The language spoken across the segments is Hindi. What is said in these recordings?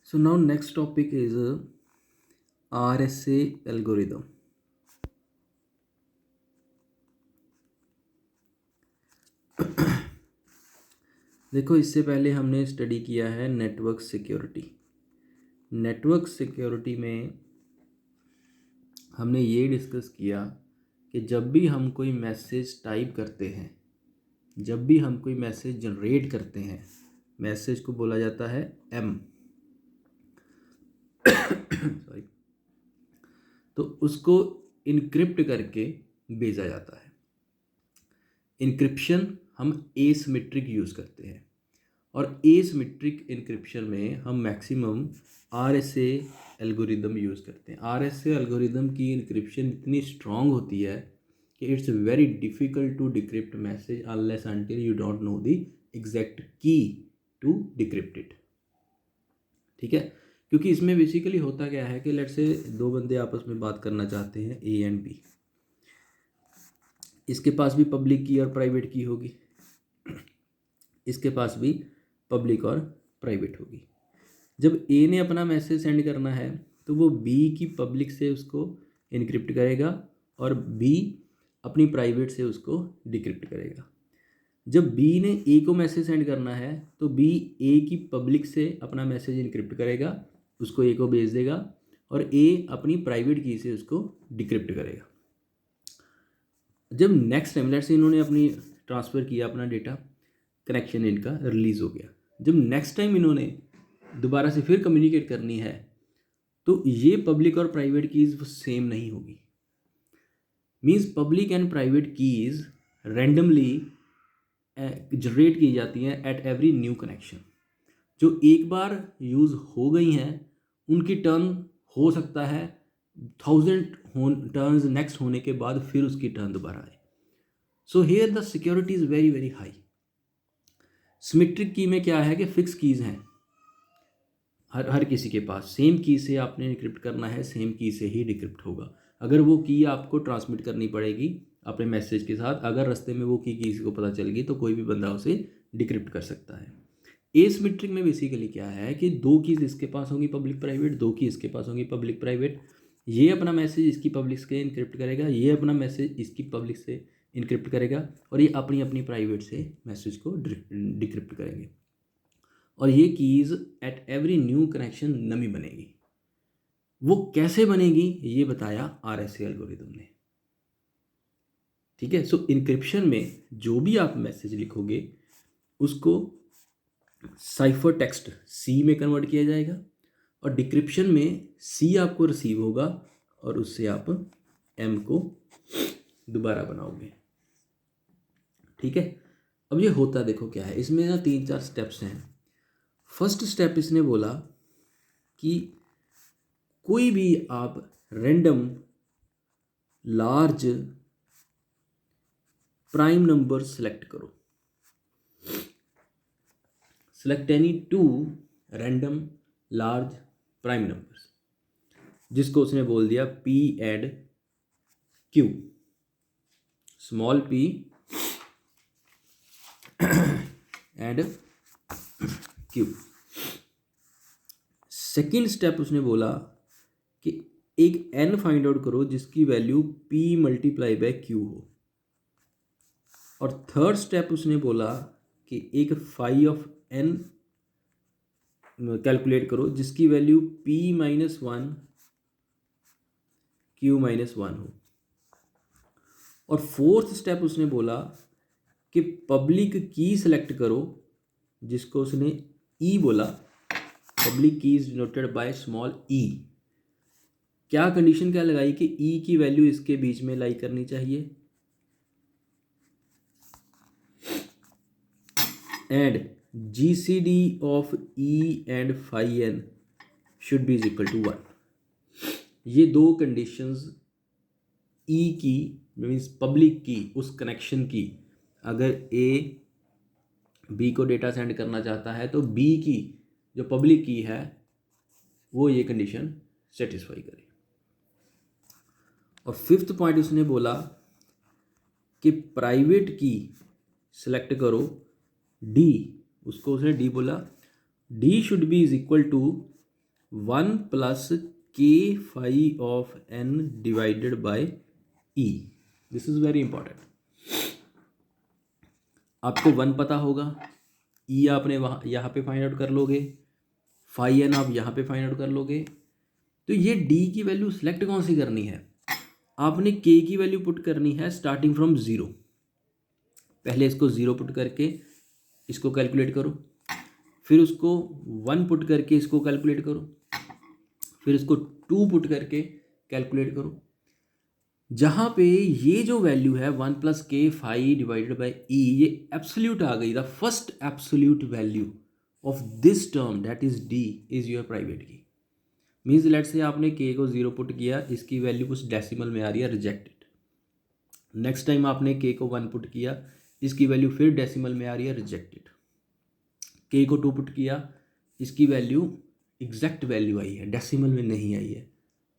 So now next topic is RSA algorithm. देखो, इससे पहले हमने स्टडी किया है नेटवर्क सिक्योरिटी। नेटवर्क सिक्योरिटी में हमने ये डिस्कस किया कि जब भी हम कोई मैसेज टाइप करते हैं, जब भी हम कोई मैसेज जनरेट करते हैं, मैसेज को बोला जाता है एम सॉरी, तो उसको इनक्रिप्ट करके भेजा जाता है। इनक्रिप्शन हम एसिमेट्रिक यूज़ करते हैं और एसिमेट्रिक इनक्रिप्शन में हम मैक्सिमम आरएसए एल्गोरिदम यूज़ करते हैं। आरएसए एल्गोरिदम की इनक्रिप्शन इतनी स्ट्रॉन्ग होती है कि it's very difficult to decrypt message unless until you don't know the exact key to decrypt it. ठीक है, क्योंकि इसमें बेसिकली होता क्या है कि लेट्स से दो बंदे आपस में बात करना चाहते हैं, ए एंड बी। इसके पास भी पब्लिक की और प्राइवेट की होगी, इसके पास भी पब्लिक और प्राइवेट होगी। जब ए ने अपना मैसेज सेंड करना है तो वो बी की पब्लिक से उसको इनक्रिप्ट करेगा और बी अपनी प्राइवेट से उसको डिक्रिप्ट करेगा। जब बी ने ए को मैसेज सेंड करना है तो बी ए की पब्लिक से अपना मैसेज इनक्रिप्ट करेगा, उसको ए को भेज देगा और ए अपनी प्राइवेट की से उसको डिक्रिप्ट करेगा। जब नेक्स्ट टाइम लेट्स से इन्होंने अपनी ट्रांसफ़र किया अपना डेटा, कनेक्शन इनका रिलीज़ हो गया, जब नेक्स्ट टाइम इन्होंने दोबारा से फिर कम्युनिकेट करनी है तो ये पब्लिक और प्राइवेट कीज़ सेम नहीं होगी। Means public and private keys randomly generate की जाती हैं एट एवरी न्यू कनेक्शन। जो एक बार यूज़ हो गई हैं उनकी टर्न हो सकता है 1000 टर्न्स नेक्स्ट होने के बाद फिर उसकी टर्न दोबारा आए। So here the security is very very high. Symmetric की में क्या है कि फिक्स कीज़ हैं, हर किसी के पास सेम की से आपने इनक्रिप्ट करना है, सेम की से ही डिक्रिप्ट होगा। अगर वो की आपको ट्रांसमिट करनी पड़ेगी अपने मैसेज के साथ, अगर रास्ते में वो की किसी को पता चल गई तो कोई भी बंदा उसे डिक्रिप्ट कर सकता है। एसिमेट्रिक में बेसिकली क्या है कि दो कीज़ इसके पास होंगी पब्लिक प्राइवेट, दो की इसके पास होंगी पब्लिक प्राइवेट। ये अपना मैसेज इसकी पब्लिक से इनक्रिप्ट करेगा, ये अपना मैसेज इसकी पब्लिक से इनक्रिप्ट करेगा और ये अपनी अपनी प्राइवेट से मैसेज को डिक्रिप्ट करेंगे और ये keys at every new connection नमी बनेगी। वो कैसे बनेगी ये बताया आरएसए एल्गोरिदम ने। ठीक है, सो इनक्रिप्शन में जो भी आप मैसेज लिखोगे उसको साइफर टेक्स्ट सी में कन्वर्ट किया जाएगा और डिक्रिप्शन में सी आपको रिसीव होगा और उससे आप एम को दोबारा बनाओगे। ठीक है, अब ये होता देखो क्या है, इसमें ना 3-4 स्टेप्स हैं। फर्स्ट स्टेप इसने बोला कि कोई भी आप random large prime number select करो, select any 2 random large prime numbers, जिसको उसने बोल दिया P and Q, small P and Q. Second step उसने बोला कि एक एन फाइंड आउट करो जिसकी value p multiply by Q हो। और थर्ड स्टेप उसने बोला कि एक फाई ऑफ n कैलकुलेट करो जिसकी value p minus 1 q minus 1 हो। और फोर्थ स्टेप उसने बोला कि पब्लिक की सेलेक्ट करो जिसको उसने e बोला, public key is denoted by small e। क्या कंडीशन क्या लगाई कि e की वैल्यू इसके बीच में लाई करनी चाहिए and GCD of e and phi n should be is equal to 1। ये दो कंडीशंस e की मीन्स पब्लिक की उस कनेक्शन की, अगर a b को डेटा सेंड करना चाहता है तो b की जो पब्लिक की है वो ये कंडीशन सेटिस्फाई करे। और फिफ्थ पॉइंट उसने बोला कि प्राइवेट की सेलेक्ट करो d, उसको उसने d बोला, d should be is equal to 1 plus K phi of n divided by E. This is very important. आपको 1 पता होगा, ई आपने वहाँ यहाँ पे फाइंड आउट कर लोगे, फाई एन आप यहाँ पे फाइंड आउट कर लोगे। तो ये डी की वैल्यू सिलेक्ट कौन सी करनी है, आपने के की वैल्यू पुट करनी है स्टार्टिंग फ्रॉम 0। पहले इसको 0 पुट करके इसको कैलकुलेट करो, फिर उसको 1 पुट करके इसको कैलकुलेट करो, फिर इसको 2 पुट करके कैलकुलेट करो। जहाँ पे ये जो वैल्यू है 1 plus K phi divided by E, ये एब्सोल्यूट आ गई, the first absolute value of this term that is D is your private key. Means late से आपने के को 0 पुट किया, इसकी वैल्यू कुछ डेसिमल में आ रही है, रिजेक्टेड। नेक्स्ट टाइम आपने के को 1 पुट किया, इसकी वैल्यू फिर डेसिमल में आ रही है, रिजेक्टेड। के को 2 पुट किया, इसकी वैल्यू एग्जैक्ट वैल्यू आई है, डेसिमल में नहीं आई है।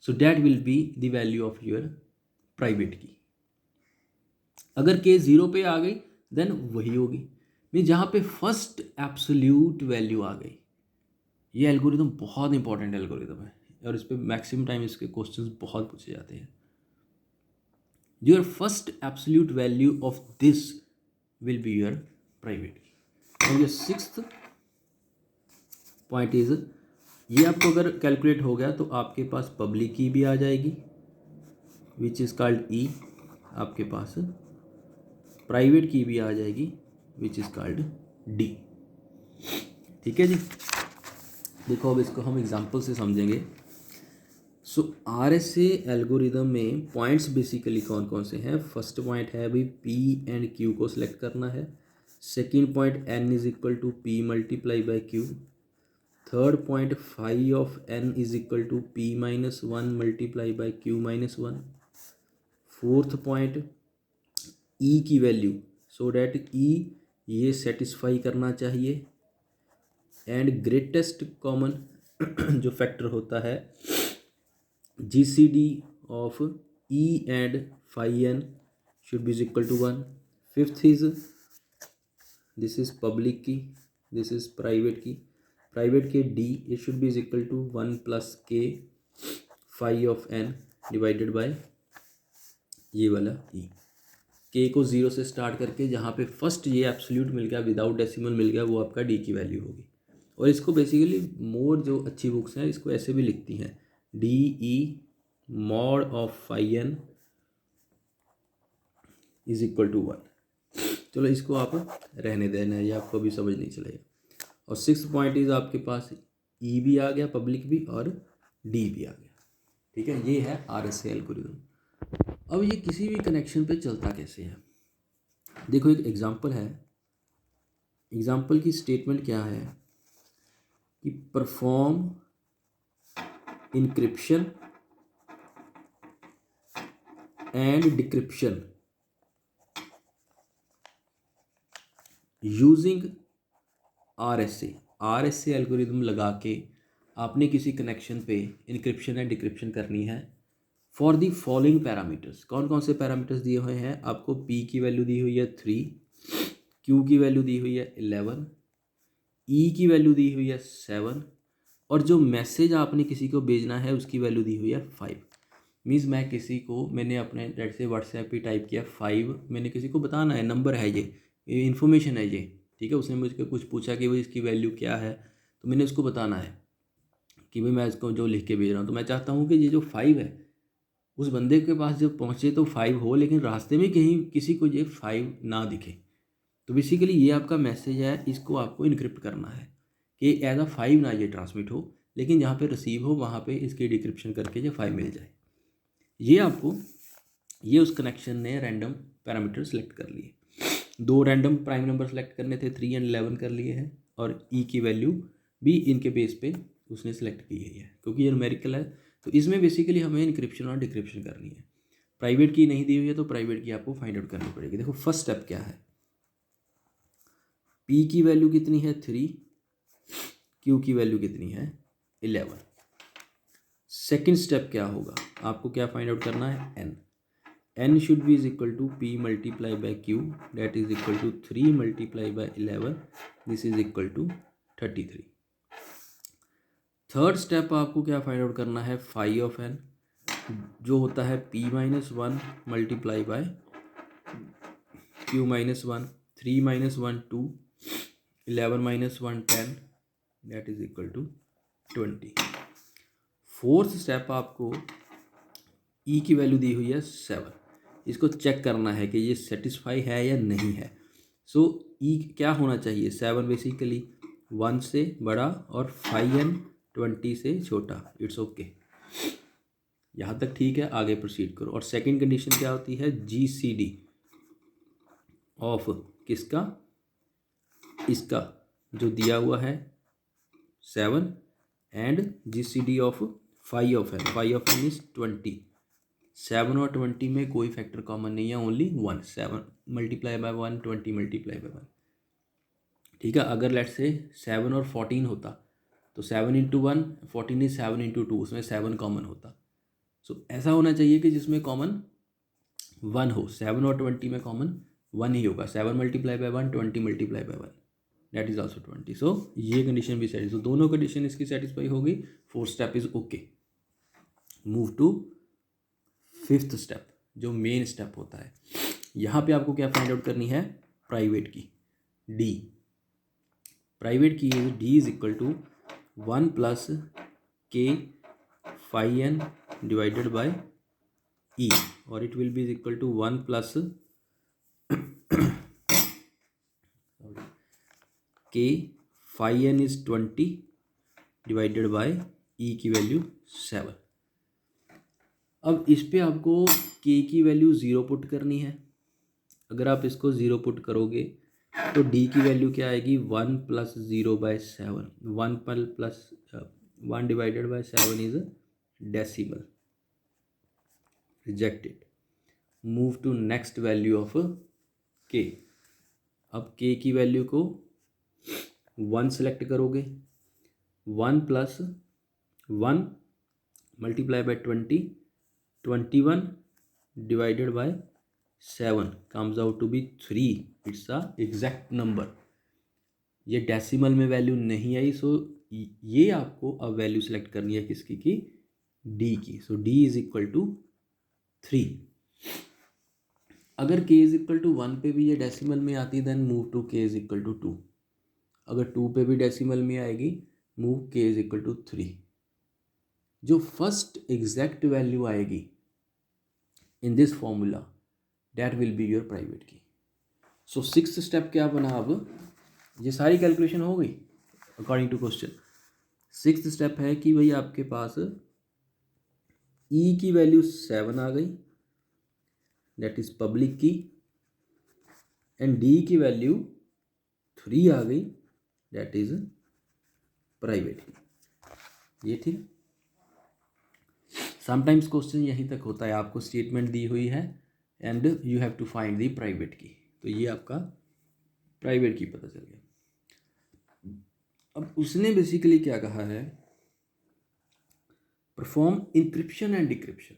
So that will be the value of your private की। अगर के 0 पे आ गई देन वही होगी। मीन जहाँ पे फर्स्ट एब्सोल्यूट वैल्यू आ गई। ये एल्गोरिदम बहुत इंपॉर्टेंट एल्गोरिदम है और इस पर मैक्सिमम टाइम इसके क्वेश्चंस बहुत पूछे जाते हैं। Your first absolute value of this will be your private की। और योर सिक्स्थ पॉइंट इज, ये आपको अगर कैलकुलेट हो गया तो आपके पास पब्लिक की भी आ जाएगी विच इज़ कॉल्ड ई, आपके पास प्राइवेट की भी आ जाएगी विच इज़ कॉल्ड डी। ठीक है जी, देखो अब इसको हम एग्जांपल से समझेंगे। सो RSA एल्गोरिदम में पॉइंट्स बेसिकली कौन कौन से हैं। फर्स्ट पॉइंट है भाई P एंड Q को सिलेक्ट करना है। Second point n is equal to P multiply by Q। Third point phi of n is equal to P minus 1 multiply by Q minus 1। Fourth point E की वैल्यू, सो डैट E ये सेटिस्फाई करना चाहिए। एंड ग्रेटेस्ट कॉमन जो फैक्टर होता है GCD of E and phi n should be equal to 1। Fifth is this is public key, this is private key. Private key D it should be equal to 1 plus K phi of n divided by ये वाला E। के को 0 से स्टार्ट करके जहाँ पे फर्स्ट ये एब्सोल्यूट मिल गया विदाउट डेसिमल मिल गया, वो आपका D की वैल्यू होगी। और इसको बेसिकली मोर जो अच्छी बुक्स हैं इसको ऐसे भी लिखती हैं, D E mod of phi N is equal to 1। चलो इसको आप रहने देना है, ये आपको भी समझ नहीं चलेगा। और सिक्स पॉइंट इज आपके पास ई भी आ गया, पब्लिक भी, और डी भी आ गया। ठीक है, ये है RSA एल्गोरिथम। अब ये किसी भी कनेक्शन पे चलता कैसे है, देखो एक एग्जांपल है। एग्जांपल की स्टेटमेंट क्या है कि perform encryption and decryption using RSA algorithm लगा के आपने किसी कनेक्शन पे इनक्रिप्शन एंड डिक्रिप्शन करनी है फॉर दी फॉलोइंग पैरामीटर्स। कौन कौन से पैरामीटर्स दिए हुए हैं आपको? P की वैल्यू दी हुई है 3, Q की वैल्यू दी हुई है 11, E की वैल्यू दी हुई है 7, और जो मैसेज आपने किसी को भेजना है उसकी वैल्यू दी हुई है 5। मीन्स मैं किसी को, मैंने अपने डेट से व्हाट्सएप पे टाइप किया 5, मैंने किसी को बताना है, नंबर है ये इन्फॉर्मेशन है ये, ठीक है। उसने मुझे कुछ पूछा कि भाई इसकी वैल्यू क्या है, तो मैंने उसको बताना है कि भाई मैं इसको जो लिख के भेज रहा हूँ, तो मैं चाहता हूँ कि ये जो 5 है उस बंदे के पास जब पहुँचे तो 5 हो, लेकिन रास्ते में कहीं किसी को ये 5 ना दिखे। तो बेसिकली ये आपका मैसेज है, इसको आपको इनक्रिप्ट करना है कि एज अ 5 ना ये ट्रांसमिट हो, लेकिन जहाँ पे रिसीव हो वहाँ पे इसकी डिक्रिप्शन करके ये 5 मिल जाए। ये आपको, ये उस कनेक्शन ने रैंडम पैरामीटर सेलेक्ट कर लिए, 2 रैंडम प्राइम नंबर सेलेक्ट करने थे, 3 एंड 11 कर लिए हैं, और ई की वैल्यू भी इनके बेस पे उसने सेलेक्ट की है, क्योंकि ये न्यूमेरिकल है। तो इसमें बेसिकली हमें इनक्रिप्शन और डिक्रिप्शन करनी है। प्राइवेट की नहीं दी हुई है तो प्राइवेट की आपको फाइंड आउट करनी पड़ेगी। देखो फर्स्ट स्टेप क्या है, P की वैल्यू कितनी है 3, Q की वैल्यू कितनी है 11। सेकेंड स्टेप क्या होगा, आपको क्या फाइंड आउट करना है, n should be is equal to P multiply by Q, that is equal to 3 multiply by 11, this is equal to 33। Third step आपको क्या फाइंड आउट करना है, फाई ऑफ एन, जो होता है p minus one multiply by q minus one, 3 minus one 2, 11 minus one 10, that is equal to 20। Fourth step आपको e की वैल्यू दी हुई है 7, इसको चेक करना है कि ये सेटिस्फाई है या नहीं है। सो e क्या होना चाहिए, 7 बेसिकली 1 से बड़ा और 5n 20 से छोटा। इट्स ओके, यहाँ तक ठीक है, आगे प्रोसीड करो। और सेकंड कंडीशन क्या होती है, GCD ऑफ किसका, इसका जो दिया हुआ है 7 and GCD of phi of N, phi of N is 20। 7 और 20 में कोई फैक्टर कॉमन नहीं है, only 1। 7 multiply by 1, 20 multiply by 1। ठीक है, अगर लेट्स से 7 और 14 होता तो 7 इंटू 1, 14 इज 7 इंटू 2, उसमें 7 कॉमन होता। सो ऐसा होना चाहिए कि जिसमें कॉमन 1 हो। 7 और 20 में कॉमन 1 ही होगा। 7 multiply by 1, 20 multiply by 1, that is also 20। So ये कंडीशन भी सेटिस्फाई, दोनों कंडीशन इसकी सेटिस्फाई होगी। Fourth step is okay. Move to fifth step, जो मेन स्टेप होता है। यहाँ पे आपको क्या फाइंड आउट करनी है, private key D. Private key D is equal to 1 plus K phi N divided by E, और it will be is equal to 1 plus K phi N is 20 divided by E की वैल्यू 7। अब इस पे आपको k की वैल्यू 0 पुट करनी है। अगर आप इसको 0 पुट करोगे तो d की वैल्यू क्या आएगी, 1 plus 0 by 7। 1 plus 1 divided by 7 is decimal, rejected. Move to next value of k। अब k की वैल्यू को 1 सेलेक्ट करोगे, 1 plus 1 multiply by 20, 21 divided by 7 comes out to be 3। It's a exact number. ये डेसिमल में वैल्यू नहीं आई, सो ये आपको अब वैल्यू सेलेक्ट करनी है किसकी की, डी की। सो डी इज इक्वल टू 3। अगर k इज इक्वल टू 1 पे भी ये डेसिमल में आती, then move to k is equal to 2। अगर 2 पे भी डेसिमल में आएगी, move k is equal to 3। जो फर्स्ट एग्जैक्ट वैल्यू आएगी in this formula, that will be your private key. So sixth step क्या बना, अब ये सारी कैलकुलेशन हो गई according to question. Sixth step है कि भाई आपके पास ई की वैल्यू 7 आ गई, दैट इज पब्लिक की, एंड डी की वैल्यू 3 आ गई, दैट इज प्राइवेट की। ये ठीक। समटाइम्स क्वेश्चन यहीं तक होता है, आपको स्टेटमेंट दी हुई है and you have to find the private key, तो ये आपका प्राइवेट की पता चल गया। अब उसने बेसिकली क्या कहा है, perform encryption and decryption.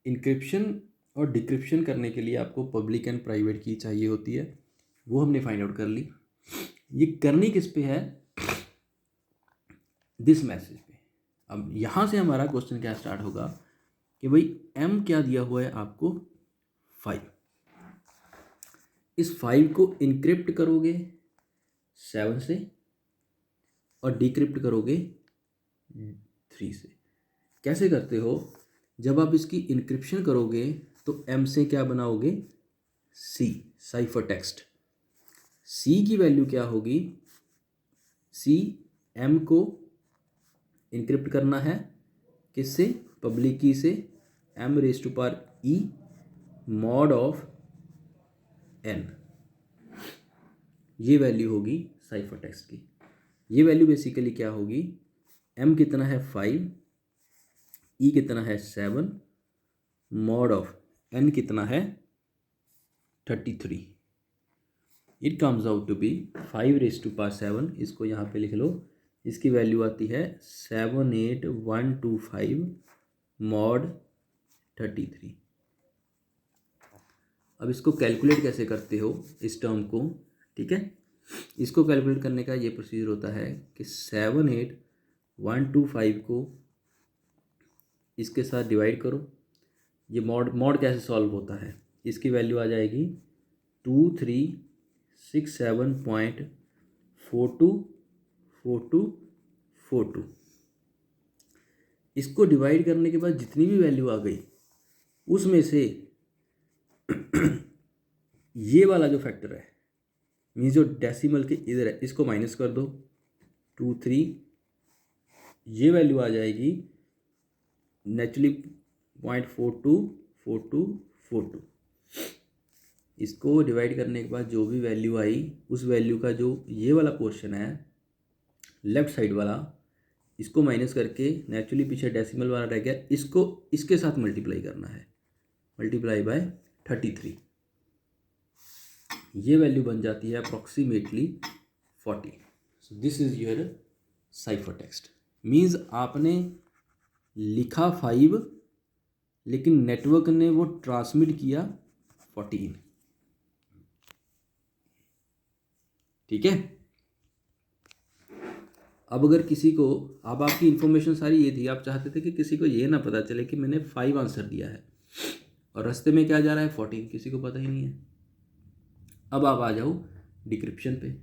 Encryption और डिक्रिप्शन करने के लिए आपको पब्लिक एंड प्राइवेट की चाहिए होती है, वो हमने फाइंड आउट कर ली। ये करनी किस पे है, दिस मैसेज पे। अब यहाँ से हमारा क्वेश्चन क्या स्टार्ट होगा कि भाई m क्या दिया हुआ है आपको, 5। इस 5 को इनक्रिप्ट करोगे 7 से और डिक्रिप्ट करोगे 3 से। कैसे करते हो, जब आप इसकी इनक्रिप्शन करोगे तो m से क्या बनाओगे, c, साइफर टेक्स्ट। c की वैल्यू क्या होगी, c m को इनक्रिप्ट करना है किससे, पब्लिक की से, m raise to power e mod of n। ये वैल्यू होगी साइफर टेक्स्ट की। ये वैल्यू बेसिकली क्या होगी, m कितना है 5, e कितना है 7, मॉड ऑफ n कितना है 33। It comes out to be 5 raise to power 7। इसको यहाँ पे लिख लो, इसकी वैल्यू आती है 78125 मॉड 33। अब इसको कैलकुलेट कैसे करते हो इस टर्म को, ठीक है। इसको कैलकुलेट करने का ये प्रोसीजर होता है कि 1 to 5 को इसके साथ डिवाइड करो। ये मॉड कैसे सॉल्व होता है, इसकी वैल्यू आ जाएगी 2367.424242। इसको डिवाइड करने के बाद जितनी भी वैल्यू आ गई उसमें से ये वाला जो फैक्टर है, मीन्स जो डेसिमल के इधर है, इसको माइनस कर दो 23, ये वैल्यू आ जाएगी नेचुरली 0.424242। इसको डिवाइड करने के बाद जो भी वैल्यू आई उस वैल्यू का जो ये वाला पोर्शन है लेफ्ट साइड वाला, इसको माइनस करके नेचुरली पीछे डेसिमल वाला रह गया, इसको इसके साथ मल्टीप्लाई करना है, मल्टीप्लाई बाय 33। ये वैल्यू बन जाती है approximately 40। So this is your cipher text. Means आपने लिखा 5 लेकिन नेटवर्क ने वो ट्रांसमिट किया 14। ठीक है। अब अगर किसी को, अब आपकी इंफॉर्मेशन सारी ये थी, आप चाहते थे कि किसी को ये ना पता चले कि मैंने 5 आंसर दिया है और रास्ते में क्या जा रहा है 14, किसी को पता ही नहीं है। अब आप आ जाओ डिक्रिप्शन पे।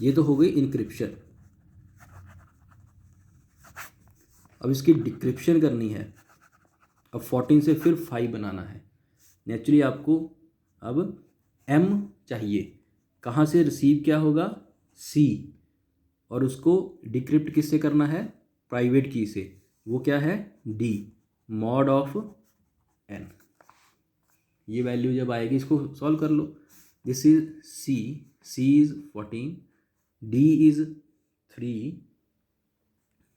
ये तो हो गई इनक्रिप्शन। अब इसकी डिक्रिप्शन करनी है। अब 14 से फिर 5 बनाना है। नेचुरली आपको अब M चाहिए। कहाँ से रिसीव क्या होगा, C, और उसको डिक्रिप्ट किससे करना है, प्राइवेट की से। वो क्या है, D, मॉड ऑफ n। ये वैल्यू जब आएगी इसको सॉल्व कर लो। This is C, C is 14, D is 3,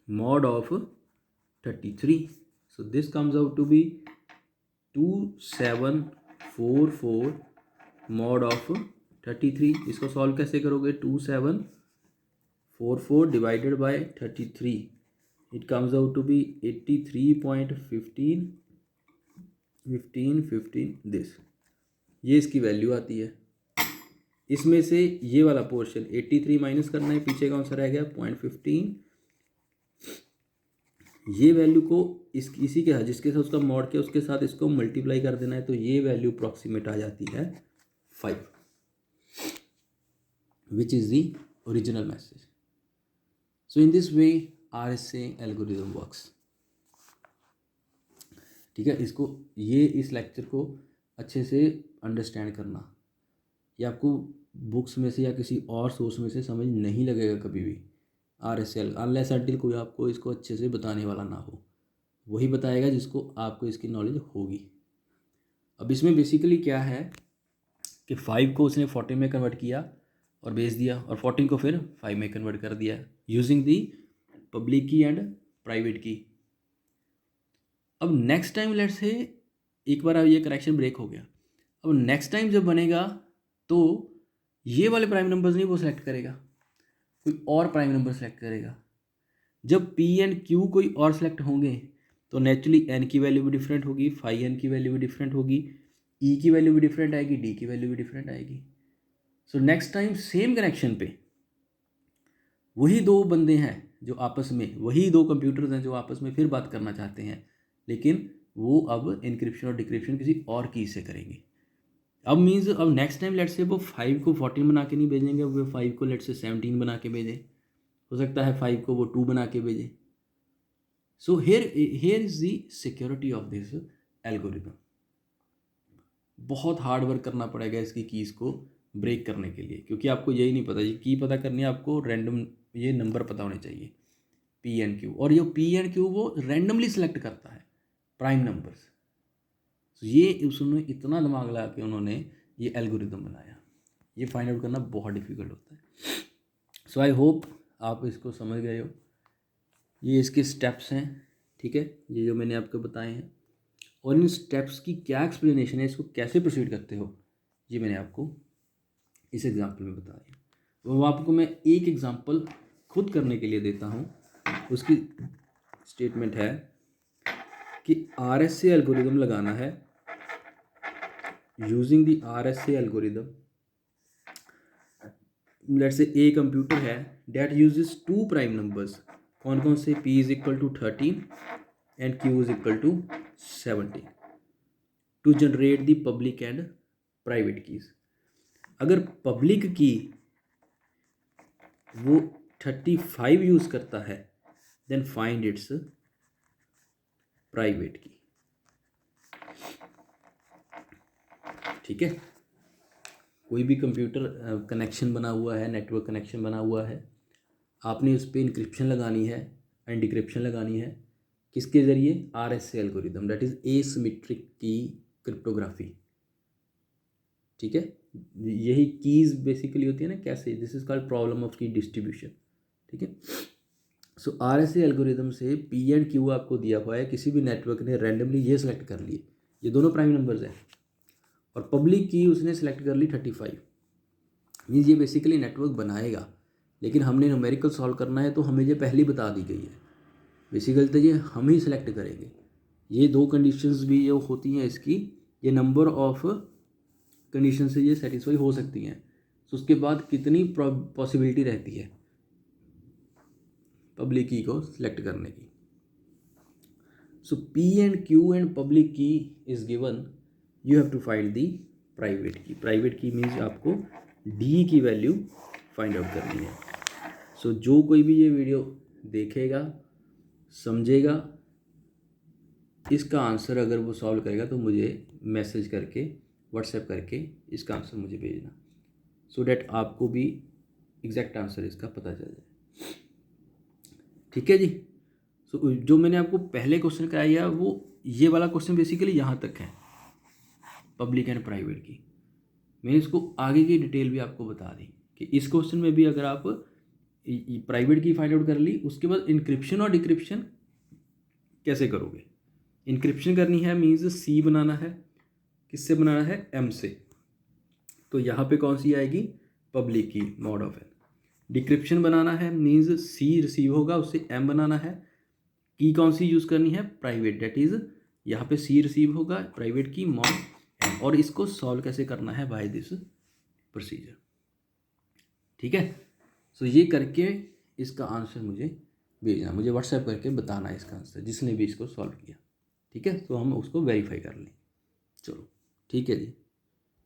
mod of 33. So this comes out to be 2744 mod of 33। इसको सॉल्व कैसे करोगे, 2744 divided by 33, it comes out to be 83.15 this. ये इसकी वैल्यू आती है। इसमें से ये वाला पोर्शन 83 माइनस करना है, पीछे का आंसर रह गया 0.15। ये वैल्यू को इसी के साथ, जिसके साथ उसका मॉड किया उसके साथ इसको मल्टीप्लाई कर देना है, तो ये वैल्यू अप्रॉक्सीमेट आ जाती है 5, which is the original message. So in this way RSA algorithm works. ठीक है। इसको ये इस लेक्चर को अच्छे से अंडरस्टैंड करना। ये आपको बुक्स में से या किसी और सोर्स में से समझ नहीं लगेगा कभी भी। RSA अनलेस अनटिल कोई आपको इसको अच्छे से बताने वाला ना हो, वही बताएगा जिसको आपको इसकी नॉलेज होगी। अब इसमें बेसिकली क्या है कि 5 को उसने 14 में कन्वर्ट किया और भेज दिया, और 14 को फिर 5 में कन्वर्ट कर दिया यूजिंग दी पब्लिक की एंड प्राइवेट की। अब नेक्स्ट टाइम लेट्स से एक बार अब ये करेक्शन ब्रेक हो गया। अब नेक्स्ट टाइम जब बनेगा तो ये वाले प्राइम नंबर्स नहीं वो सेलेक्ट करेगा, कोई और प्राइम नंबर सेलेक्ट करेगा। जब P एंड Q कोई और सेलेक्ट होंगे तो नेचुरली N की वैल्यू भी डिफरेंट होगी, फाई N की वैल्यू भी डिफरेंट होगी, E की वैल्यू भी डिफरेंट आएगी, D की वैल्यू भी डिफरेंट आएगी। So next time same connection पे वही दो बंदे हैं जो आपस में, वही दो कंप्यूटर्स हैं जो आपस में फिर बात करना चाहते हैं, लेकिन वो अब इनक्रिप्शन और डिक्रिप्शन किसी और की से करेंगे। अब मीन्स अब नेक्स्ट टाइम लेट्स से वो 5 को 14 बना के नहीं भेजेंगे, वो 5 को लेट्स से 17 बना के भेजे, हो सकता है 5 को वो 2 बना के भेजे। So here is the security of this algorithm. बहुत हार्ड वर्क करना पड़ेगा इसकी कीज़ को ब्रेक करने के लिए, क्योंकि आपको यही नहीं पता, ये की पता करनी है आपको, रैंडम ये नंबर पता होने चाहिए P एंड Q, और ये P एंड Q वो रैंडमली सेलेक्ट करता है प्राइम नंबर्स। ये उसने इतना दिमाग लगा के उन्होंने ये एल्गोरिदम बनाया, ये फाइंड आउट करना बहुत डिफिकल्ट होता है। सो आई होप आप इसको समझ गए हो। ये इसके स्टेप्स हैं, ठीक है, ये जो मैंने आपको बताए हैं, और इन स्टेप्स की क्या एक्सप्लेनेशन है, इसको कैसे प्रोसीड करते हो, ये मैंने आपको इस एग्जाम्पल में बताया। वो आपको मैं एक एग्जाम्पल खुद करने के लिए देता हूँ। उसकी स्टेटमेंट है कि RSA एल्गोरिदम लगाना है। Using the RSA algorithm, let's say a computer है डेट यूजेस 2 प्राइम नंबर्स कौन कौन से, P is equal to 13 and Q is equal to 17 to generate the public and private keys. अगर पब्लिक की वो 35 यूज़ करता है देन फाइंड इट्स प्राइवेट की। ठीक है, कोई भी कंप्यूटर कनेक्शन बना हुआ है, नेटवर्क कनेक्शन बना हुआ है, आपने उस पर इंक्रिप्शन लगानी है एंड डिक्रिप्शन लगानी है, किसके ज़रिए, RSA algorithm, that is asymmetric की क्रिप्टोग्राफी। ठीक है, यही कीज़ बेसिकली होती है ना, कैसे, this is called problem of की डिस्ट्रीब्यूशन। ठीक है, सो RSA एल्गोरिदम से P एंड Q आपको दिया हुआ है, किसी भी नेटवर्क ने रैंडमली ये सेलेक्ट कर लिए, ये दोनों प्राइम नंबर्स हैं, और पब्लिक की उसने सेलेक्ट कर ली 35। मीन्स ये बेसिकली नेटवर्क बनाएगा, लेकिन हमने न्यूमेरिकल सॉल्व करना है तो हमें ये पहले बता दी गई है। बेसिकली तो ये हम ही सेलेक्ट करेंगे। ये दो कंडीशंस भी जो होती हैं इसकी, ये नंबर ऑफ कंडीशन से ये सेटिस्फाई हो सकती हैं। तो उसके बाद कितनी पॉसिबिलिटी रहती है पब्लिक की को सिलेक्ट करने की। So P and Q and public key is given, you have to find the private key. Private key means आपको D की वैल्यू फाइंड आउट करनी है। सो जो कोई भी ये वीडियो देखेगा, समझेगा, इसका आंसर अगर वो सॉल्व करेगा तो मुझे मैसेज करके, व्हाट्सएप करके इसका आंसर मुझे भेजना, सो डैट आपको भी एग्जैक्ट आंसर इसका पता चल जाए। ठीक है जी। सो जो मैंने आपको पहले क्वेश्चन कराया वो ये वाला क्वेश्चन बेसिकली यहाँ तक है, पब्लिक एंड प्राइवेट की। मैंने इसको आगे की डिटेल भी आपको बता दी कि इस क्वेश्चन में भी अगर आप प्राइवेट की फाइंड आउट कर ली, उसके बाद इंक्रिप्शन और डिक्रिप्शन कैसे करोगे। इंक्रिप्शन करनी है मीन्स C बनाना है, किससे बनाना है, M से, तो यहाँ पे कौन सी आएगी, पब्लिक की, मॉड ऑफ एन। डिक्रिप्शन बनाना है मीन्स C रिसीव होगा, उससे M बनाना है। की कौन सी यूज़ करनी है, प्राइवेट, डेट इज़ यहाँ पे C रिसीव होगा, प्राइवेट की मॉड M, और इसको सॉल्व कैसे करना है, बाय दिस प्रोसीजर। ठीक है, सो ये करके इसका आंसर मुझे भेजना, मुझे व्हाट्सएप करके बताना है इसका आंसर, जिसने भी इसको सॉल्व किया। ठीक है, तो हम उसको वेरीफाई कर लें। चलो ठीक है जी।